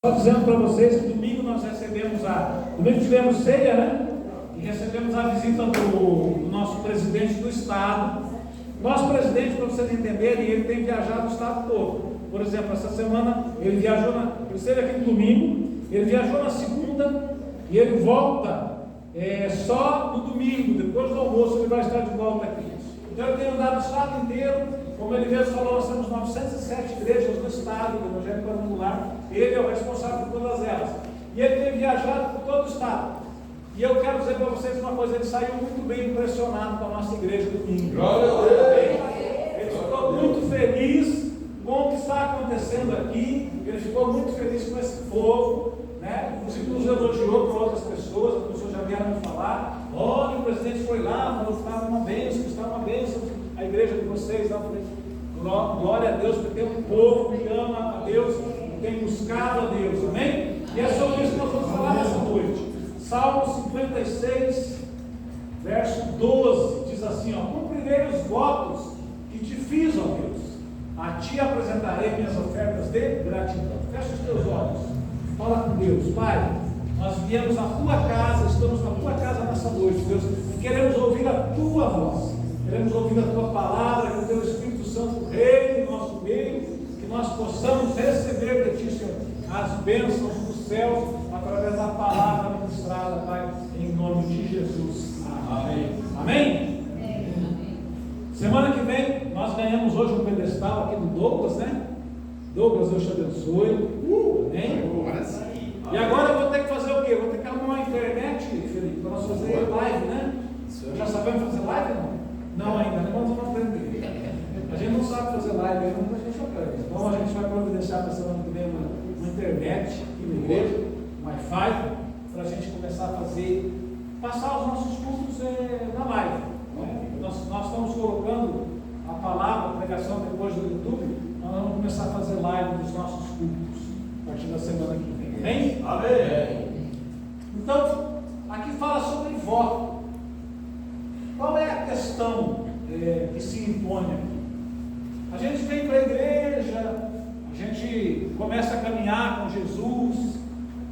Estou dizendo para vocês que domingo nós recebemos domingo tivemos ceia, né? E recebemos a visita do nosso presidente do estado. Nosso presidente, para vocês entenderem, ele tem viajado o estado todo. Por exemplo, essa semana ele esteve aqui no domingo, ele viajou na segunda e ele volta só no domingo, depois do almoço ele vai estar de volta aqui. Então ele tem andado o estado inteiro. Como ele mesmo falou, nós temos 907 igrejas no estado do Evangelho Quadrangular. Ele é o responsável por todas elas. E ele tem viajado por todo o estado. E eu quero dizer para vocês uma coisa: ele saiu muito bem impressionado com a nossa igreja domingo. Ele ficou muito feliz com o que está acontecendo aqui. Ele ficou muito feliz com esse povo, né? Inclusive nos elogiou para outras pessoas. As pessoas já vieram me falar: olha, o presidente foi lá, falou que estava uma bênção, a igreja de vocês. Eu falei: glória a Deus, porque tem um povo que ama a Deus, que tem buscado a Deus, amém? E é sobre isso que nós vamos falar nessa noite. Salmo 56, verso 12, diz assim: cumprirei os votos que te fiz, ó Deus, a ti apresentarei minhas ofertas de gratidão. Fecha os teus olhos, fala com Deus. Pai, nós viemos à tua casa, estamos na tua casa nessa noite, Deus, e queremos ouvir a tua voz, queremos ouvir a tua palavra, que o teu Espírito Santo reine no nosso meio, que nós possamos receber de ti, Senhor, as bênçãos dos céus, através da palavra ministrada, Pai, em nome de Jesus. Amém. Amém? Semana que vem, nós ganhamos hoje um pedestal aqui do Douglas, né? Douglas, Deus te abençoe. Amém? E agora eu vou ter que fazer o quê? Vou ter que arrumar uma internet, Felipe, para nós fazer live, né? Já sabemos fazer live, não? Não ainda, né? Mas vamos aprender. A gente não sabe fazer live ainda, mas a gente aprende. Então a gente vai providenciar para a semana que vem uma internet aqui na igreja, um Wi-Fi, para a gente começar a passar os nossos cultos na live. Né? Nós estamos colocando a palavra, a pregação depois do YouTube, nós vamos começar a fazer live dos nossos cultos a partir da semana que vem. Amém? Amém. Então, aqui fala sobre voto. Qual é a questão que se impõe aqui? A gente vem para a igreja, a gente começa a caminhar com Jesus,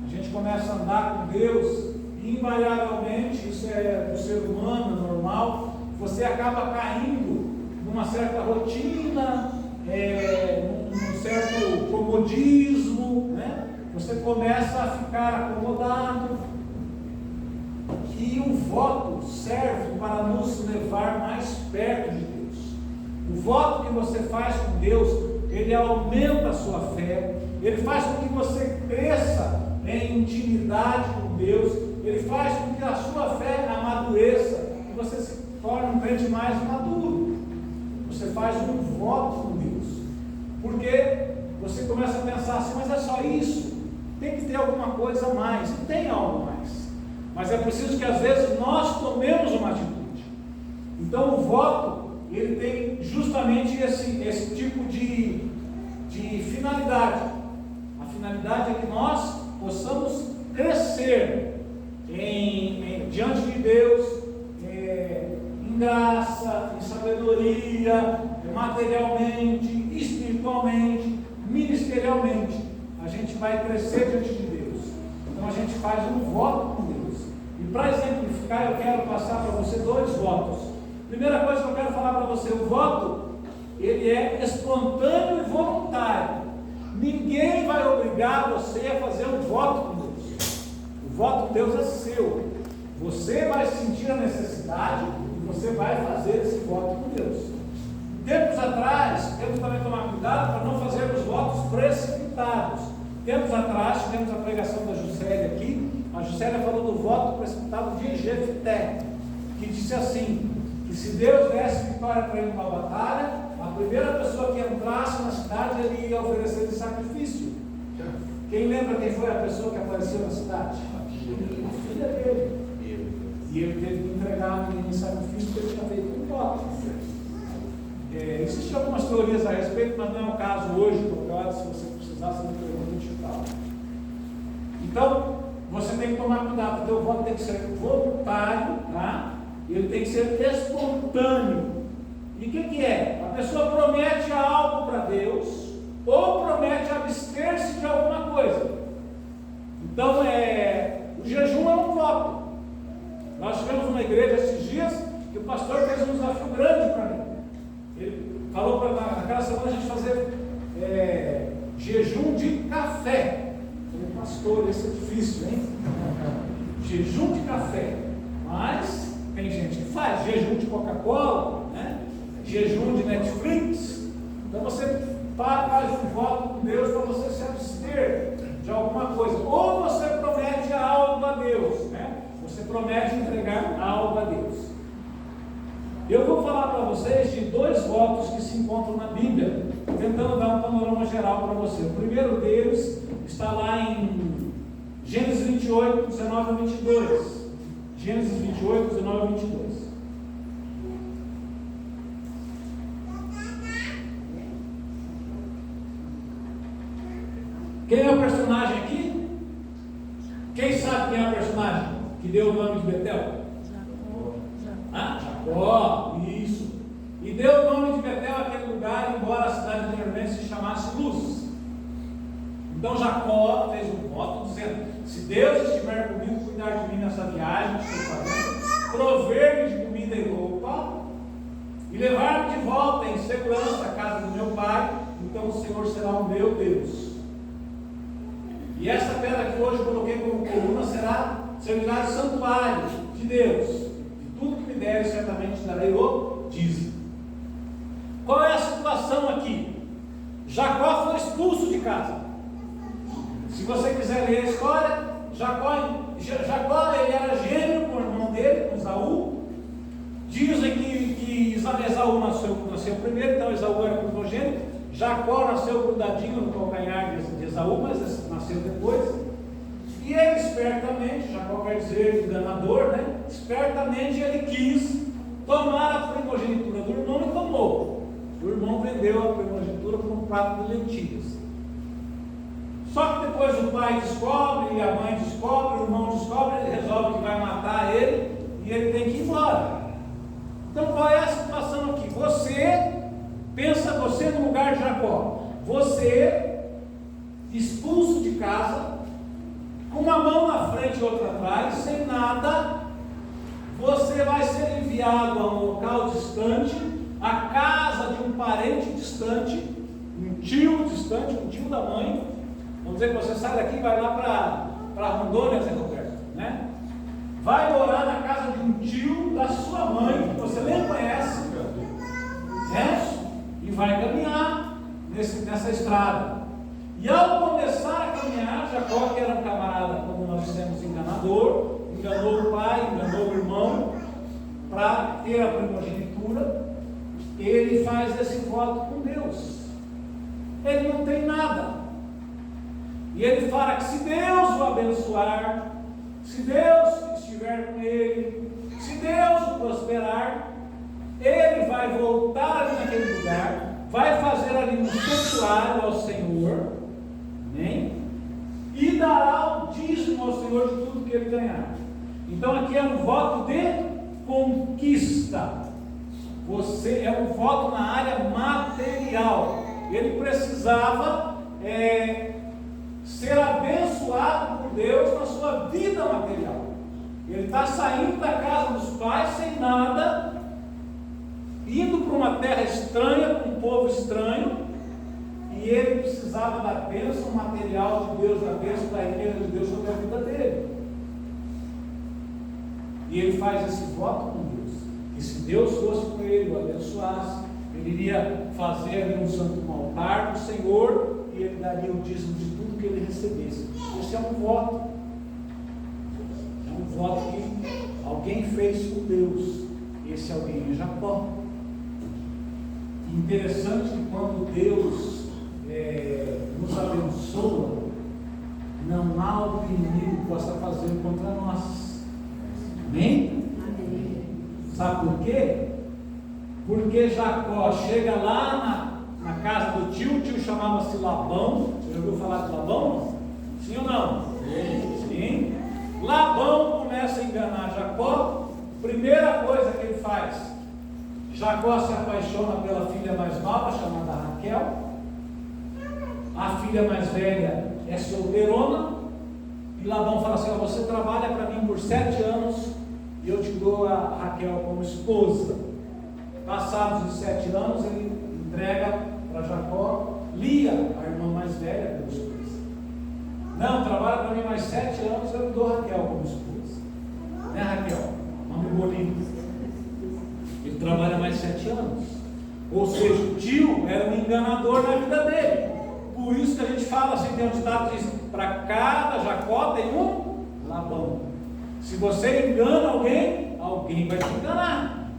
a gente começa a andar com Deus, e invariavelmente, isso é do ser humano, normal, você acaba caindo numa certa rotina, num certo comodismo, né? Você começa a ficar acomodado. E o voto serve para nos levar mais perto de Deus. O voto que você faz com Deus, ele aumenta a sua fé, ele faz com que você cresça em intimidade com Deus, ele faz com que a sua fé amadureça, e você se torne um crente mais maduro. Você faz um voto com Deus, porque você começa a pensar assim: mas é só isso? Tem que ter alguma coisa a mais. E tem algo mais. Mas é preciso que às vezes nós tomemos uma atitude. Então o voto, ele tem justamente esse tipo de finalidade. A finalidade é que nós possamos crescer diante de Deus, em graça, em sabedoria, materialmente, espiritualmente, ministerialmente. A gente vai crescer diante de Deus. Então a gente faz um voto com Deus. E para exemplificar, eu quero passar para você 2 votos. Primeira coisa que eu quero falar para você: o voto, ele é espontâneo e voluntário. Ninguém vai obrigar você a fazer um voto com Deus. O voto com Deus é seu. Você vai sentir a necessidade e você vai fazer esse voto com Deus. Tempos atrás, temos também que tomar cuidado para não fazermos votos precipitados. Tempos atrás, tivemos a pregação da Juscelia aqui. A Juscelia falou do voto precipitado de Jefté, que disse assim: que se Deus desse vitória para ele numa batalha, a primeira pessoa que entrasse na cidade, ele ia oferecer de sacrifício. Quem lembra quem foi a pessoa que apareceu na cidade? A filha dele. E ele teve que entregar a menina em sacrifício, porque ele tinha feito um voto. Existem algumas teorias a respeito, mas não é o caso hoje. Qualquer se você precisar, você me pergunta e tal. Então, você tem que tomar cuidado, porque o voto tem que ser voluntário, tá? Ele tem que ser espontâneo. E o que é? A pessoa promete algo para Deus, ou promete abster-se de alguma coisa. situação a gente fazer jejum de café. Falei, pastor, isso é difícil, hein? Jejum de café. Mas tem gente que faz jejum de Coca-Cola, né? Jejum de Netflix. Então você faz um voto com Deus para você se abster de alguma coisa. Ou você promete algo a Deus, né? Você promete entregar algo a Deus. Eu vou falar para vocês de 2 votos que se encontram na Bíblia, tentando dar um panorama geral para você. O primeiro deles está lá em Gênesis 28, 19 a 22. Gênesis 28, 19 a 22. Quem é o personagem aqui? Quem sabe quem é o personagem que deu o nome de Betel? Jacó, isso. E deu o nome de Betel àquele lugar, embora a cidade anteriormente se chamasse Luz. Então Jacó fez um voto dizendo: se Deus estiver comigo, cuidar de mim nessa viagem que estou fazendo, prover-me de comida e roupa, e levar-me de volta em segurança à casa do meu pai, então o Senhor será o meu Deus. E esta pedra que hoje eu coloquei como coluna servirá de santuário de Deus. Tudo que me der, certamente darei o dízimo. Qual é a situação aqui? Jacó foi expulso de casa. Se você quiser ler a história, Jacó ele era gêmeo com o irmão dele, com Esaú. Dizem que Esaú nasceu primeiro, então Esaú era primogênito. Jacó nasceu grudadinho no calcanhar de Esaú, mas nasceu depois. E ele espertamente, Jacó quer dizer enganador, né? Espertamente ele quis tomar a primogenitura do irmão e tomou. O irmão vendeu a primogenitura por um prato de lentilhas. Só que depois o pai descobre, a mãe descobre, o irmão descobre, ele resolve que vai matar ele e ele tem que ir embora. Então qual é a situação aqui? Você no lugar de Jacó, você expulso de casa, com uma mão na frente e outra atrás, sem nada, você vai ser enviado a um local distante, à casa de um parente distante, um tio distante, um tio da mãe. Vamos dizer que você sai daqui e vai lá para Rondônia, Zé Roberto, né? Vai morar na casa de um tio da sua mãe, que você nem conhece, né? E vai caminhar nessa estrada. E ao começar a caminhar, Jacó, que era um camarada, como nós dissemos, enganador, enganou o pai, enganou o irmão, para ter a primogenitura, ele faz esse voto com Deus. Ele não tem nada. E ele fala que se Deus o abençoar, se Deus estiver com ele, se Deus o prosperar, ele vai voltar ali naquele lugar, vai fazer ali um santuário ao Senhor, amém? E dará o dízimo ao Senhor de tudo que ele ganhar. Então aqui é um voto de conquista. Você é um voto na área material. Ele precisava ser abençoado por Deus na sua vida material. Ele está saindo da casa dos pais sem nada, indo para uma terra estranha, com um povo estranho, e ele precisava da bênção material de Deus, da bênção da igreja de Deus sobre a vida dele. E ele faz esse voto com Deus, que se Deus fosse com ele, o abençoasse, ele iria fazer ali um altar do Senhor, e ele daria o dízimo de tudo que ele recebesse. Esse é um voto. É um voto que alguém fez com Deus. Esse alguém é Jacó. Interessante que quando Deus nos abençoa, não há o que o inimigo possa fazer contra nós. Amém? Amém. Sabe por quê? Porque Jacó chega lá na casa do tio, o tio chamava-se Labão. Você já ouviu falar de Labão? Sim ou não? Sim. Sim. Labão começa a enganar Jacó. Primeira coisa que ele faz, Jacó se apaixona pela filha mais nova, chamada Raquel. A filha mais velha é solteirona. E Labão fala assim: você trabalha para mim por 7 anos e eu te dou a Raquel como esposa. Passados os 7 anos, ele entrega para Jacó Lia, a irmã mais velha como esposa. Não, trabalha para mim mais 7 anos, eu dou Raquel como esposa. Né, Raquel? Nome bonito. Ele trabalha mais 7 anos. Ou seja, o tio era um enganador na vida dele. Por isso que a gente fala assim, tem um ditado que diz, para cada Jacó tem um Labão. Se você engana alguém, alguém vai te enganar.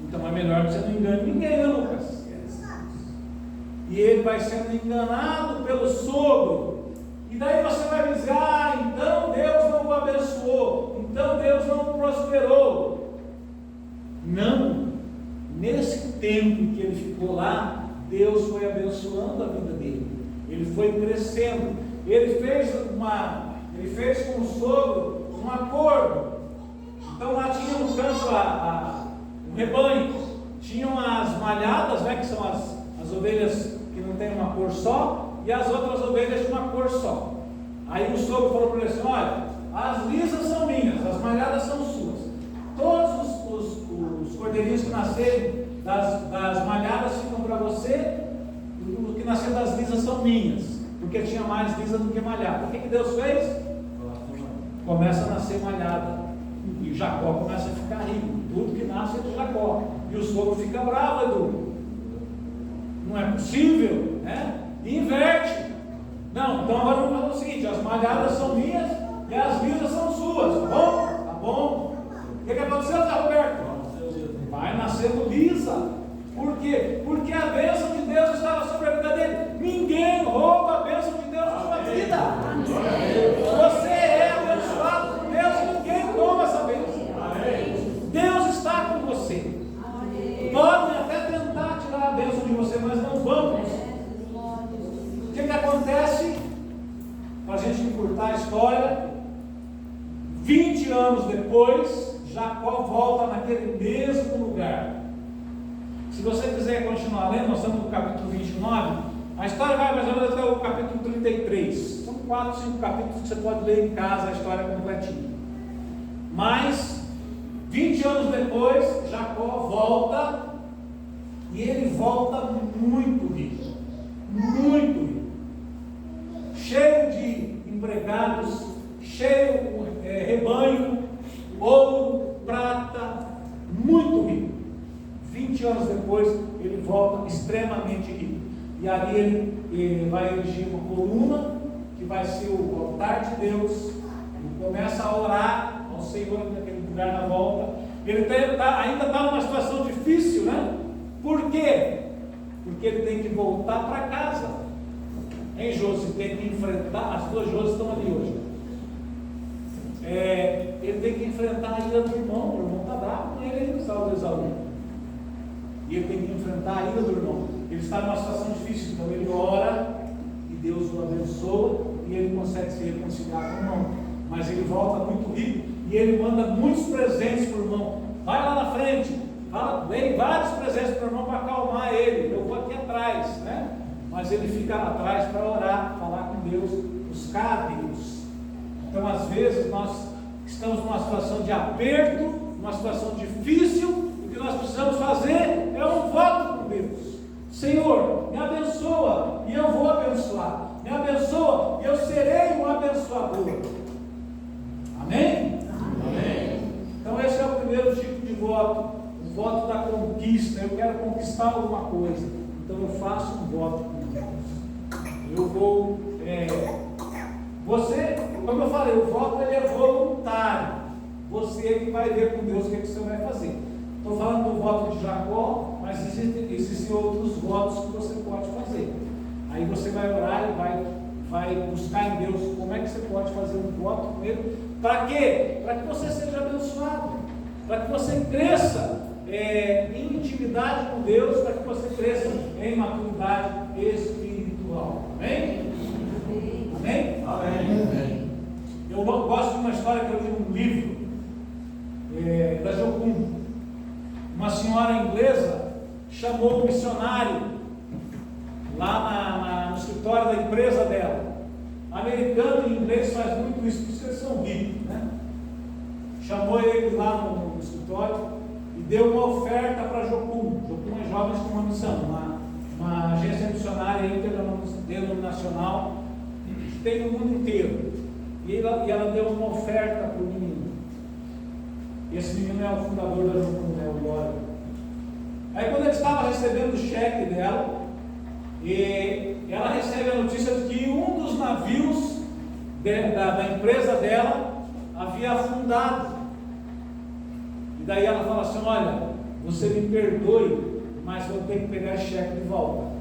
Então é melhor que você não engane ninguém, né, Lucas? E ele vai sendo enganado pelo sogro. E daí você vai dizer, então Deus não o abençoou, então Deus não o prosperou. Não. Nesse tempo que ele ficou lá, Deus foi abençoando a vida dele. Ele foi crescendo. Ele fez com o sogro um acordo. Então lá tinha no campo um rebanho. Tinham as malhadas, né, que são as ovelhas que não têm uma cor só, e as outras ovelhas de uma cor só. Aí o sogro falou para ele assim, olha, as lisas são minhas, as malhadas são suas. Todos os cordeirinhos que nascerem das malhadas ficam para você, o que nascer das lisas são minhas, porque tinha mais lisa do que malhada. O que Deus fez? Começa a nascer malhada, e Jacó começa a ficar rico. Tudo que nasce é de Jacó, e o sogro fica bravo, Edu. Não é possível, né? E inverte. Não, então agora vamos fazer o seguinte, as malhadas são minhas e as lisas são suas, tá bom? Tá bom. O que aconteceu, Zé Roberto? Vai nascendo lisa. Por quê? Porque a bênção de Deus estava sobre a vida dele. Ninguém rouba a bênção de Deus na sua vida. Você é abençoado por Deus e ninguém toma essa bênção. Deus está com você. Podem até tentar tirar a bênção de você, mas não vão. O que acontece? Para a gente encurtar a história, 20 anos depois, Jacó volta naquele mesmo lugar. Se você quiser continuar lendo, nós estamos no capítulo 29, a história vai mais ou menos até o capítulo 33. São 4, 5 capítulos que você pode ler em casa a história completinha. Mas 20 anos depois, Jacó volta, e ele volta muito rico, cheio de empregados, cheio de rebanho, ouro, prata, muito rico. 20 anos depois, ele volta extremamente rico, e ali ele vai erigir uma coluna, que vai ser o altar de Deus. Ele começa a orar ao Senhor naquele lugar na volta. Ele ainda está numa situação difícil, né? Por quê? Porque ele tem que voltar para casa. Em Josi, tem que enfrentar, as duas Josi estão ali hoje. Ele tem que enfrentar a ira do irmão. O irmão está bravo com ele, salve Esaú. E ele tem que enfrentar a ira do irmão. Ele está numa situação difícil, então ele ora e Deus o abençoa e ele consegue se reconciliar com o irmão. Mas ele volta muito rico e ele manda muitos presentes para o irmão. Vai lá na frente, vem vários presentes para o irmão para acalmar ele. Eu vou aqui atrás, né? Mas ele fica lá atrás para orar, falar com Deus, buscar a Deus. Então, às vezes, nós estamos numa situação de aperto, numa situação difícil. O que nós precisamos fazer é um voto com Deus. Senhor, me abençoa e eu vou abençoar. Me abençoa e eu serei um abençoador. Amém? Amém. Então esse é o primeiro tipo de voto. O voto da conquista. Eu quero conquistar alguma coisa. Então eu faço um voto com Deus. Eu vou... Você, como eu falei, o voto ele é voluntário. Você que vai ver com Deus o que você vai fazer. Estou falando do voto de Jacó, mas existem outros votos que você pode fazer. Aí você vai orar e vai buscar em Deus como é que você pode fazer um voto com Ele. Para quê? Para que você seja abençoado, para que você cresça em intimidade com Deus, para que você cresça em maturidade espiritual. Amém? Amém? Amém. Eu gosto de uma história que eu li num livro da Jocum. Uma senhora inglesa chamou um missionário lá no escritório da empresa dela. Americano e inglês faz muito isso, porque eles são ricos, né? Chamou ele lá no escritório e deu uma oferta para Jocum. Jocum é Jovens com uma Missão, uma agência missionária interdenominacional que tem no mundo inteiro. E ela deu uma oferta para o menino. Esse menino é o fundador da Jocum, o Glória. Aí quando ele estava recebendo o cheque dela, e ela recebe a notícia de que um dos navios da empresa dela havia afundado. E daí ela fala assim: olha, você me perdoe, mas eu tenho que pegar esse cheque de volta.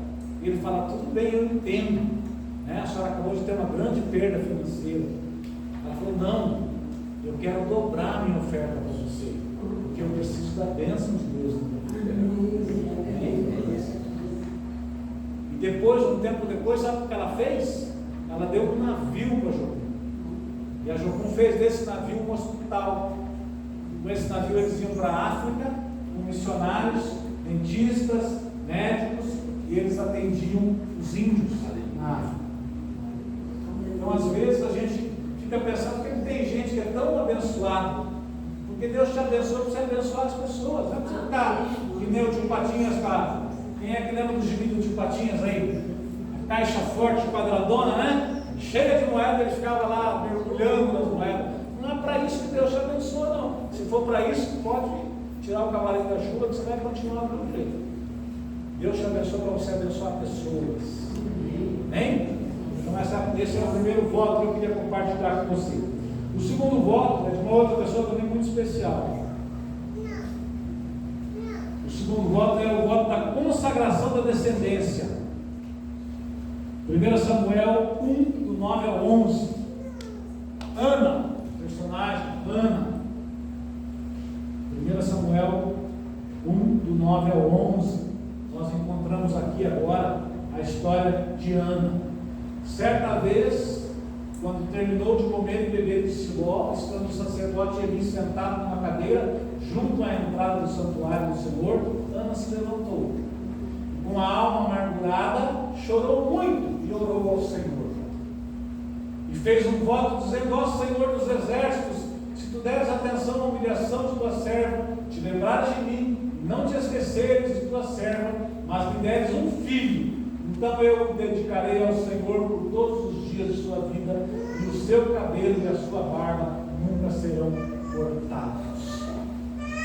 E ele fala: tudo bem, eu entendo, né? A senhora acabou de ter uma grande perda financeira. Ela falou: não, eu quero dobrar a minha oferta para você, porque eu preciso da bênção de Deus na minha vida. E depois, um tempo depois, sabe o que ela fez? Ela deu um navio para a Jocum. E a Jocum fez desse navio um hospital. Com esse navio eles iam para a África, com missionários, dentistas, médicos, e eles atendiam os índios na África. Então, às vezes, a gente fica pensando que tem gente que é tão abençoada, porque Deus te abençoa para você abençoar as pessoas. Não é para você ficar que nem o tio Patinhas, cara. Quem é que lembra do gibi do tio Patinhas aí? A caixa forte, quadradona, né? Cheia de moeda, ele ficava lá mergulhando nas moedas. Não é para isso que Deus te abençoa, não. Se for para isso, pode tirar o cavalinho da chuva, que você vai continuar do mesmo jeito. Deus te abençoa para você abençoar pessoas. Amém? Então esse é o primeiro voto que eu queria compartilhar com você. O segundo voto é de uma outra pessoa também muito especial. O segundo voto é o voto da consagração da descendência. 1 Samuel 1, do 9 ao 11. Ana, personagem, Ana. 1 Samuel 1, do 9 ao 11. Nós encontramos aqui agora a história de Ana. Certa vez, quando terminou de comer e beber de Siló, estando o sacerdote Eli sentado numa cadeira, junto à entrada do santuário do Senhor, Ana se levantou. Com a alma amargurada, chorou muito e orou ao Senhor. E fez um voto dizendo: ó Senhor dos exércitos, se tu deres atenção à humilhação de tua serva, te lembrares de mim, e não te esqueceres de tua serva, mas me deres um filho, então eu o dedicarei ao Senhor por todos os dias de sua vida, e o seu cabelo e a sua barba nunca serão cortados.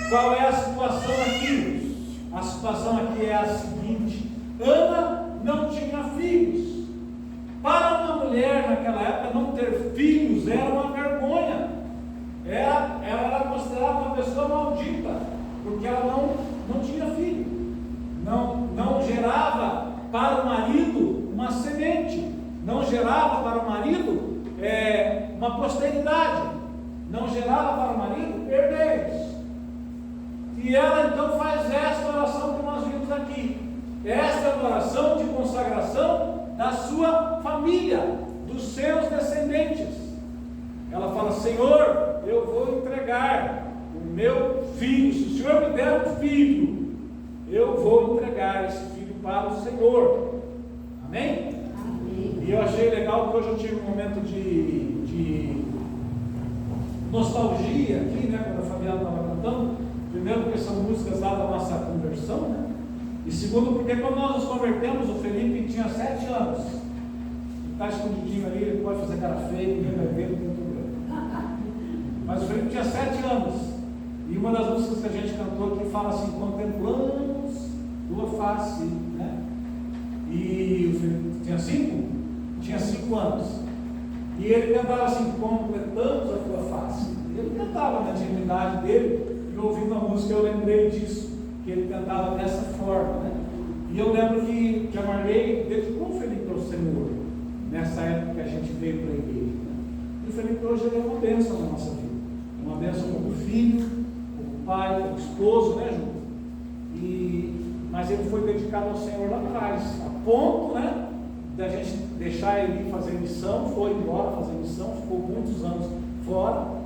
Qual é a situação aqui? A situação aqui é a seguinte: Ana não tinha filhos. Para uma mulher naquela época não ter filhos era uma vergonha. Ela era considerada uma pessoa maldita, porque ela não tinha filho. Não gerava para o marido uma semente, não gerava para o marido uma posteridade, não gerava para o marido herdeiros. E ela então faz esta oração que nós vimos aqui. Esta é a oração de consagração da sua família, dos seus descendentes. Ela fala: Senhor, eu vou entregar o meu filho. Se o Senhor me der um filho, eu vou entregar esse filho para o Senhor. Amém? Amém. E eu achei legal que hoje eu tive um momento de nostalgia aqui, né? Quando a Fabiana estava cantando. Primeiro, porque são músicas lá da nossa conversão, né? E segundo, porque quando nós nos convertemos, o Felipe tinha 7 anos. Está escondidinho ali, ele pode fazer cara feia, ninguém vai ver, não tem problema. Mas o Felipe tinha 7 anos. E uma das músicas que a gente cantou aqui fala assim: contemplamos tua face, né? E o Felipe tinha 5? Tinha 5 anos. E ele cantava assim: completamos a tua face. E ele cantava na intimidade dele. Ouvindo a música eu lembrei disso, que ele cantava dessa forma, né? E eu lembro que a Marley dedicou o Felipe ao Senhor nessa época que a gente veio para a igreja, né? E o Felipe hoje ele é uma bênção na nossa vida, uma bênção como filho, como pai, como esposo, né, Ju? Mas ele foi dedicado ao Senhor lá atrás, a ponto, né, da gente deixar ele ir fazer missão. Foi embora fazer missão, ficou muitos anos fora,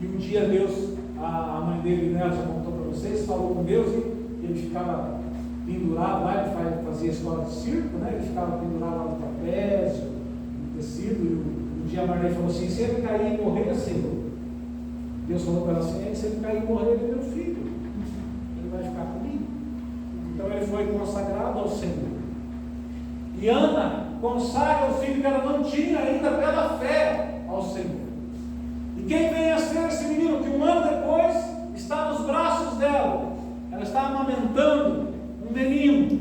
e um dia Deus, a mãe dele, né, já contou para vocês, falou com Deus, e ele ficava pendurado lá. Ele fazia escola de circo, né? Ele ficava pendurado lá no trapézio, no tecido. E um dia a Marley falou assim: se ele cair e morrer, Senhor, Deus falou para ela assim: se ele cair e morrer, ele é meu filho, ele vai ficar comigo. Então ele foi consagrado ao Senhor. E Ana consagra o filho que ela não tinha ainda pela fé ao Senhor. E quem vem a ser esse menino que um ano depois está nos braços dela? Ela está amamentando um menino,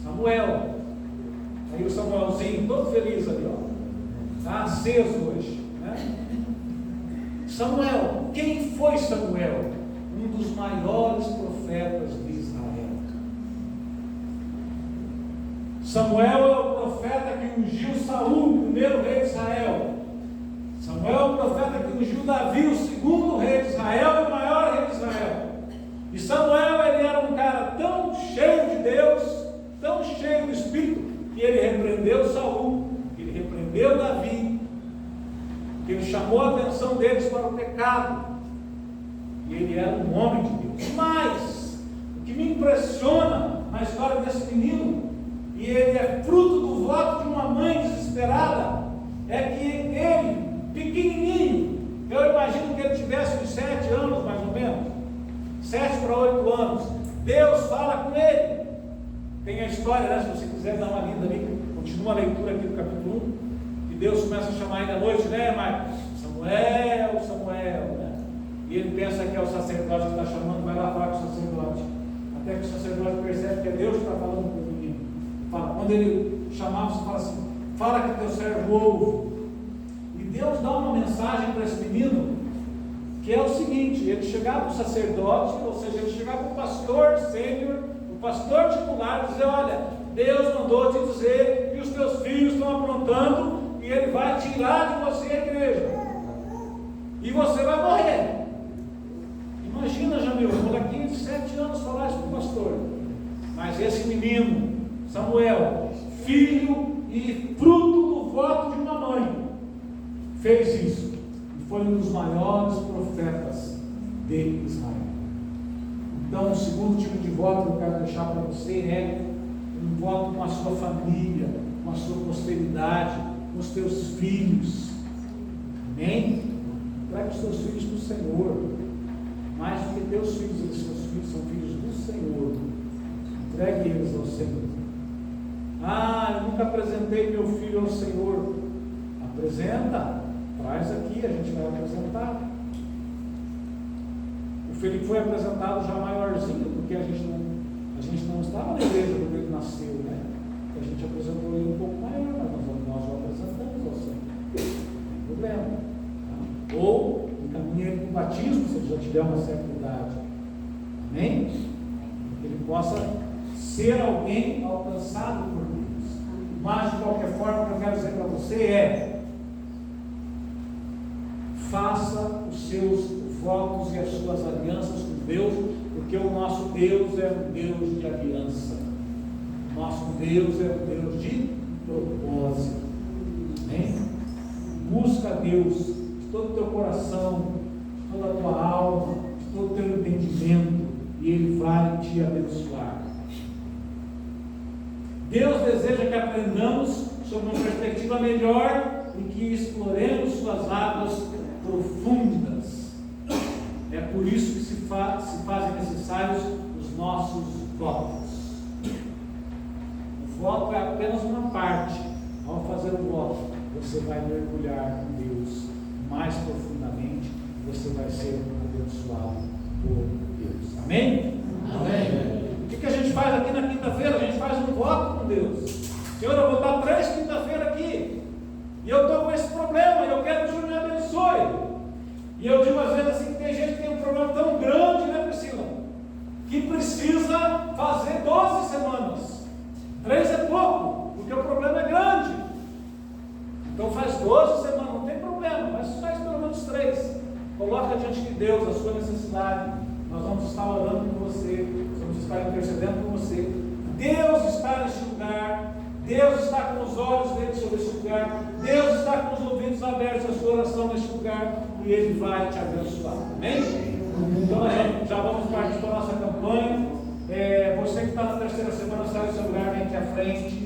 Samuel. Aí o Samuelzinho, todo feliz ali, ó. Está aceso hoje, né? Samuel, quem foi Samuel? Um dos maiores profetas de Israel. Samuel é o profeta que ungiu Saul, o primeiro rei de Israel. Samuel é o profeta que ungiu Davi, o segundo rei de Israel e o maior rei de Israel. E Samuel, ele era um cara tão cheio de Deus, tão cheio do Espírito, que ele repreendeu Saul, ele repreendeu Davi, que ele chamou a atenção deles para o pecado. E ele era um homem de Deus. Mas, o que me impressiona na história desse menino, e ele é fruto do voto de uma mãe desesperada, é que ele, pequenininho, eu imagino que ele tivesse uns 7 anos mais ou menos, 7 para 8 anos, Deus fala com ele. Tem a história, né? Se você quiser dar uma lida ali, continua a leitura aqui do capítulo 1, que Deus começa a chamar ele à noite, né, Marcos? Samuel, Samuel, né? E ele pensa que é o sacerdote que está chamando, vai lá falar com o sacerdote. Até que o sacerdote percebe que é Deus que está falando com o menino. Fala, quando ele chamava, você fala assim: fala que teu servo ouve. E Deus dá uma mensagem para esse menino, que é o seguinte: ele chegava para o sacerdote, ou seja, ele chegava para o pastor sênior, o pastor titular, e dizer: olha, Deus mandou te dizer que os teus filhos estão aprontando e ele vai tirar de você a igreja. E você vai morrer. Imagina, Jamil, um molequinho de 7 anos falar isso para o pastor. Mas esse menino, Samuel, filho e fruto do voto de uma mãe, fez isso. E foi um dos maiores profetas de Israel. Então, o segundo tipo de voto que eu quero deixar para você é um voto com a sua família, com a sua posteridade, com os teus filhos. Amém? Entregue os teus filhos para o Senhor. Mais do que teus filhos, eles são filhos do Senhor. Entregue eles ao Senhor. Ah, eu nunca apresentei meu filho ao Senhor. Apresenta. Traz aqui, a gente vai apresentar. O Felipe foi apresentado já maiorzinho, porque a gente não estava na igreja quando ele nasceu, né? A gente apresentou ele um pouco maior, mas nós o apresentamos ao Senhor. Não tem problema. Tá? Ou encaminha ele para o batismo, se ele já tiver uma certa idade. Amém? Que ele possa ser alguém alcançado por Deus. Mas, de qualquer forma, o que eu quero dizer para você é: faça os seus votos e as suas alianças com Deus, porque o nosso Deus é um Deus de aliança. O nosso Deus é um Deus de propósito. Amém? Busca Deus de todo o teu coração, de toda a tua alma, de todo o teu entendimento, e Ele vai te abençoar. Deus deseja que aprendamos sobre uma perspectiva melhor e que exploremos suas águas profundas. É por isso que se fazem necessários os nossos votos. O voto é apenas uma parte. Ao fazer o voto, você vai mergulhar com Deus mais profundamente, você vai ser abençoado por Deus. Amém? Amém. O que a gente faz aqui na quinta-feira? A gente faz um voto com Deus. Senhor, eu vou estar 3 quinta-feira aqui, e eu estou com esse problema, e eu quero que o Senhor me abençoe. E eu digo às vezes assim, que tem gente que tem um problema tão grande, né, Priscila, que precisa fazer 12 semanas. 3 é pouco, porque o problema é grande. Então faz 12 semanas, não tem problema, mas faz pelo menos 3. Coloca diante de Deus a sua necessidade. Nós vamos estar orando por você, vamos estar intercedendo por você. Deus está neste lugar. Deus está com os olhos dele sobre esse lugar. Deus está com os ouvidos abertos à sua oração neste lugar, e Ele vai te abençoar. Amém? Então já vamos partir para a nossa campanha. Você que está na 3ª semana, sai do seu lugar, vem aqui à frente.